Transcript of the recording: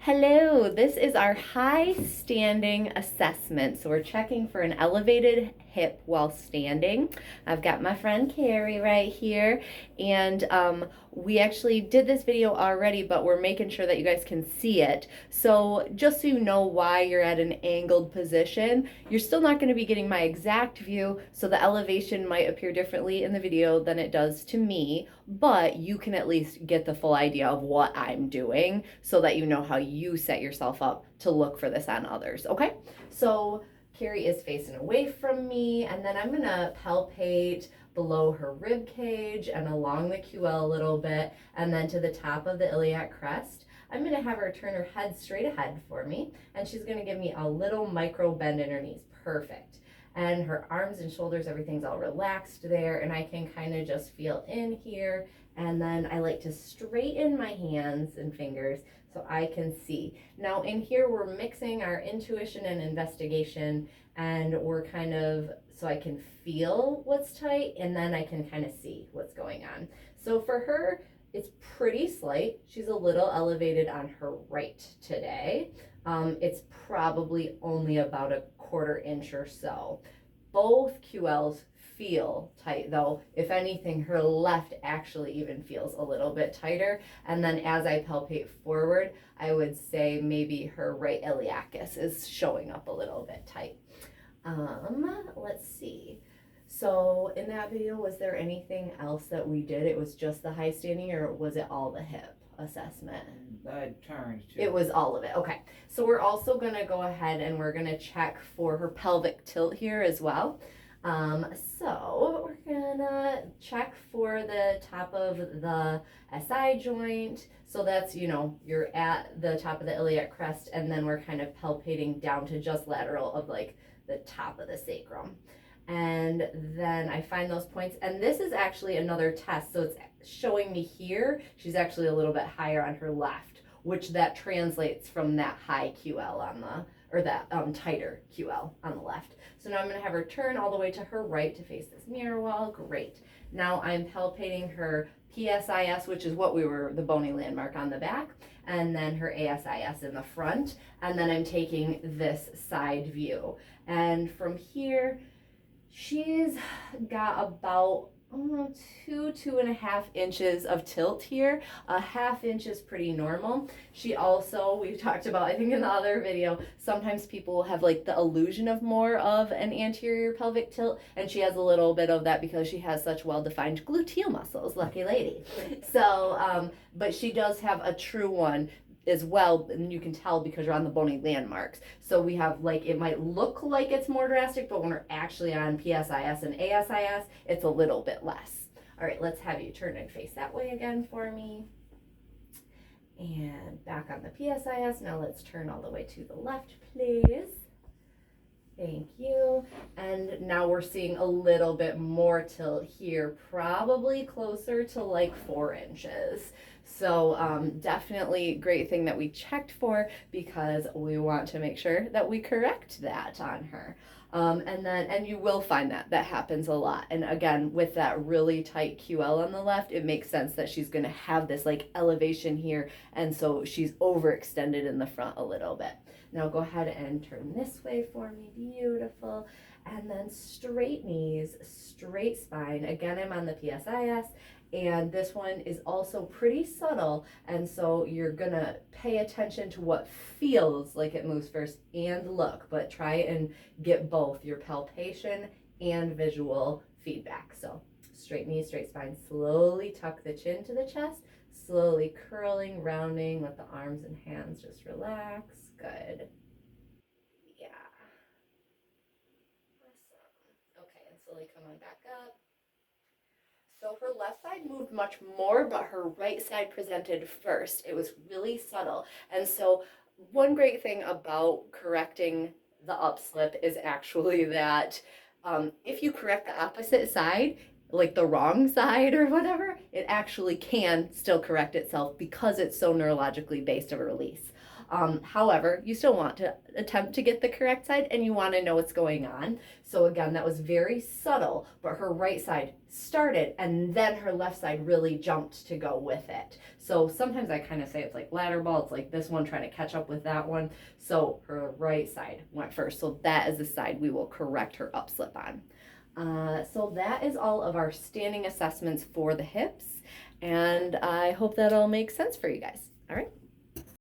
Hello, this is our high standing assessment. So we're checking for an elevated hip while standing. I've got my friend Carrie right here, and we actually did this video already, but we're making sure that you guys can see it. So just so you know why you're at an angled position, you're still not going to be getting my exact view, so the elevation might appear differently in the video than it does to me, but you can at least get the full idea of what I'm doing so that you know how you set yourself up to look for this on others. Okay, so Carrie is facing away from me, and then I'm gonna palpate below her rib cage and along the QL a little bit, and then to the top of the iliac crest. I'm gonna have her turn her head straight ahead for me, and she's gonna give me a little micro bend in her knees. Perfect. And her arms and shoulders, everything's all relaxed there, and I can kind of just feel in here. And then I like to straighten my hands and fingers so I can see. Now in here, we're mixing our intuition and investigation, and we're kind of, so I can feel what's tight, and then I can kind of see what's going on. So for her, it's pretty slight. She's a little elevated on her right today. It's probably only about a quarter inch or so. Both QLs feel tight though. If anything, her left actually even feels a little bit tighter. And then as I palpate forward, I would say maybe her right iliacus is showing up a little bit tight. Let's see. So in that video, was there anything else that we did? It was just the high standing, or was it all the hip assessment? Turns too. It was all of it. Okay. So we're also going to go ahead and we're going to check for her pelvic tilt here as well. So we're going to check for the top of the SI joint. So that's, you're at the top of the iliac crest, and then we're kind of palpating down to just lateral of like the top of the sacrum. And then I find those points, and this is actually another test. So it's showing me here, she's actually a little bit higher on her left, which that translates from that high QL on the, or that tighter QL on the left. So now I'm gonna have her turn all the way to her right to face this mirror wall. Great. Now I'm palpating her PSIS, which is what the bony landmark on the back, and then her ASIS in the front. And then I'm taking this side view. And from here, she's got about 2.5 inches of tilt here. A half inch is pretty normal. She also, we talked about, I think in the other video, sometimes people have like the illusion of more of an anterior pelvic tilt, and she has a little bit of that because she has such well-defined gluteal muscles. Lucky lady. So, but she does have a true one as well, and you can tell because you're on the bony landmarks. So we have, like, it might look like it's more drastic, but when we're actually on PSIS and ASIS, it's a little bit less. All right, let's have you turn and face that way again for me. And back on the PSIS. Now let's turn all the way to the left, please. Thank you. And now we're seeing a little bit more tilt here, probably closer to like 4 inches. So definitely great thing that we checked for, because we want to make sure that we correct that on her. And you will find that happens a lot. And again, with that really tight QL on the left, it makes sense that she's going to have this like elevation here. And so she's overextended in the front a little bit. Now go ahead and turn this way for me. Beautiful. And then straight knees, straight spine. Again, I'm on the PSIS. And this one is also pretty subtle, and so you're gonna pay attention to what feels like it moves first and look, but try and get both your palpation and visual feedback. So straight knees, straight spine, slowly tuck the chin to the chest, slowly curling, rounding, let the arms and hands just relax. Good. Yeah. Awesome. Okay, and slowly come on back up. So her left side moved much more, but her right side presented first. It was really subtle. And so one great thing about correcting the upslip is actually that if you correct the opposite side, like the wrong side or whatever, it actually can still correct itself because it's so neurologically based of a release. However, you still want to attempt to get the correct side and you want to know what's going on. So again, that was very subtle, but her right side started and then her left side really jumped to go with it. So sometimes I kind of say it's like ladder ball. It's like this one trying to catch up with that one. So her right side went first. So that is the side we will correct her upslip on. So that is all of our standing assessments for the hips, and I hope that all makes sense for you guys. All right.